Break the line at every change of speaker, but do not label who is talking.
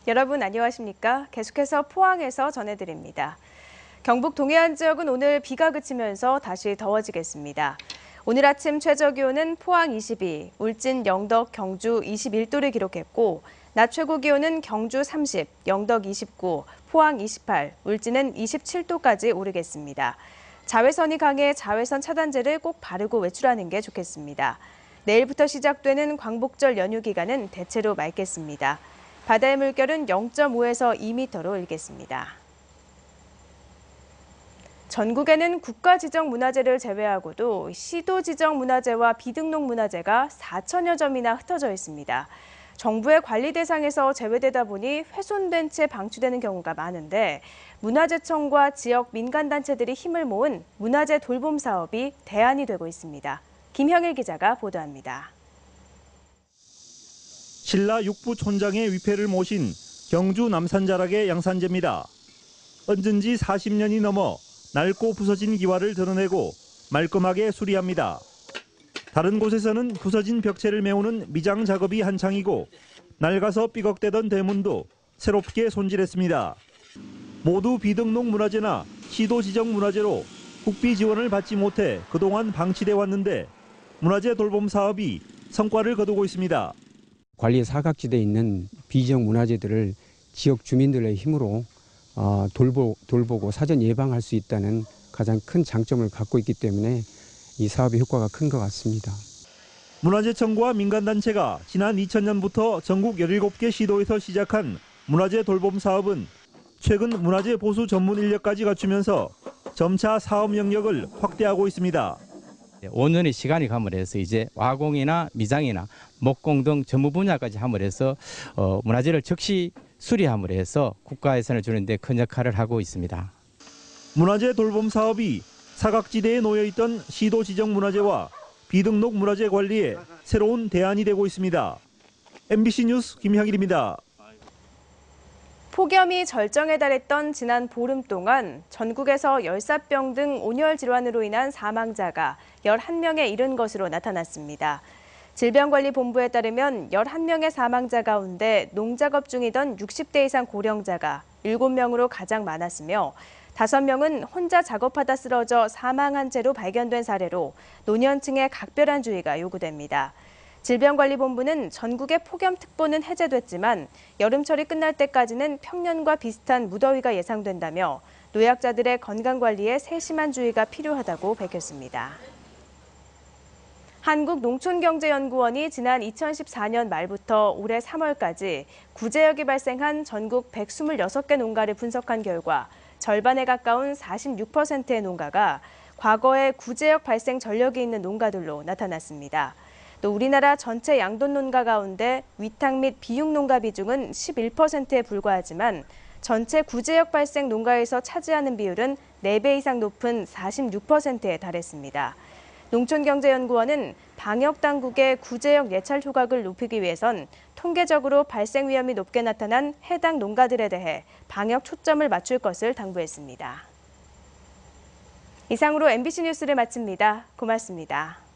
여러분 안녕하십니까? 계속해서 포항에서 전해드립니다. 경북 동해안 지역은 오늘 비가 그치면서 다시 더워지겠습니다. 오늘 아침 최저기온은 포항 22, 울진, 영덕, 경주 21도를 기록했고 낮 최고 기온은 경주 30, 영덕 29, 포항 28, 울진은 27도까지 오르겠습니다. 자외선이 강해 자외선 차단제를 꼭 바르고 외출하는 게 좋겠습니다. 내일부터 시작되는 광복절 연휴 기간은 대체로 맑겠습니다. 바다의 물결은 0.5에서 2m로 일겠습니다. 전국에는 국가지정문화재를 제외하고도 시도지정문화재와 비등록문화재가 4천여 점이나 흩어져 있습니다. 정부의 관리 대상에서 제외되다 보니 훼손된 채 방치되는 경우가 많은데 문화재청과 지역 민간단체들이 힘을 모은 문화재 돌봄 사업이 대안이 되고 있습니다. 김형일 기자가 보도합니다.
신라 육부 촌장의 위패를 모신 경주 남산자락의 양산제입니다. 얹은 지 40년이 넘어 낡고 부서진 기와를 드러내고 말끔하게 수리합니다. 다른 곳에서는 부서진 벽체를 메우는 미장 작업이 한창이고 낡아서 삐걱대던 대문도 새롭게 손질했습니다. 모두 비등록 문화재나 시도 지정 문화재로 국비 지원을 받지 못해 그동안 방치돼 왔는데 문화재 돌봄 사업이 성과를 거두고 있습니다.
관리 사각지대에 있는 비지정 문화재들을 지역 주민들의 힘으로 돌보고 사전 예방할 수 있다는 가장 큰 장점을 갖고 있기 때문에 이 사업의 효과가 큰 것 같습니다.
문화재청과 민간단체가 지난 2000년부터 전국 17개 시도에서 시작한 문화재 돌봄 사업은 최근 문화재 보수 전문 인력까지 갖추면서 점차 사업 영역을 확대하고 있습니다.
5년의 시간이 감을해서 이제 와공이나 미장이나 목공 등 전문 분야까지 함으로해서 문화재를 즉시 수리함으로 해서 국가 예산을 주는 데 큰 역할을 하고 있습니다.
문화재 돌봄 사업이 사각지대에 놓여있던 시도 지정 문화재와 비등록 문화재 관리에 새로운 대안이 되고 있습니다. MBC 뉴스 김형일입니다.
폭염이 절정에 달했던 지난 보름 동안 전국에서 열사병 등 온열 질환으로 인한 사망자가 11명에 이른 것으로 나타났습니다. 질병관리본부에 따르면 11명의 사망자 가운데 농작업 중이던 60대 이상 고령자가 7명으로 가장 많았으며 5명은 혼자 작업하다 쓰러져 사망한 채로 발견된 사례로 노년층에 각별한 주의가 요구됩니다. 질병관리본부는 전국의 폭염특보는 해제됐지만 여름철이 끝날 때까지는 평년과 비슷한 무더위가 예상된다며 노약자들의 건강관리에 세심한 주의가 필요하다고 밝혔습니다. 한국농촌경제연구원이 지난 2014년 말부터 올해 3월까지 구제역이 발생한 전국 126개 농가를 분석한 결과 절반에 가까운 46%의 농가가 과거에 구제역 발생 전력이 있는 농가들로 나타났습니다. 또 우리나라 전체 양돈 농가 가운데 위탁 및 비육 농가 비중은 11%에 불과하지만 전체 구제역 발생 농가에서 차지하는 비율은 4배 이상 높은 46%에 달했습니다. 농촌경제연구원은 방역당국의 구제역 예찰 효과를 높이기 위해선 통계적으로 발생 위험이 높게 나타난 해당 농가들에 대해 방역 초점을 맞출 것을 당부했습니다. 이상으로 MBC 뉴스를 마칩니다. 고맙습니다.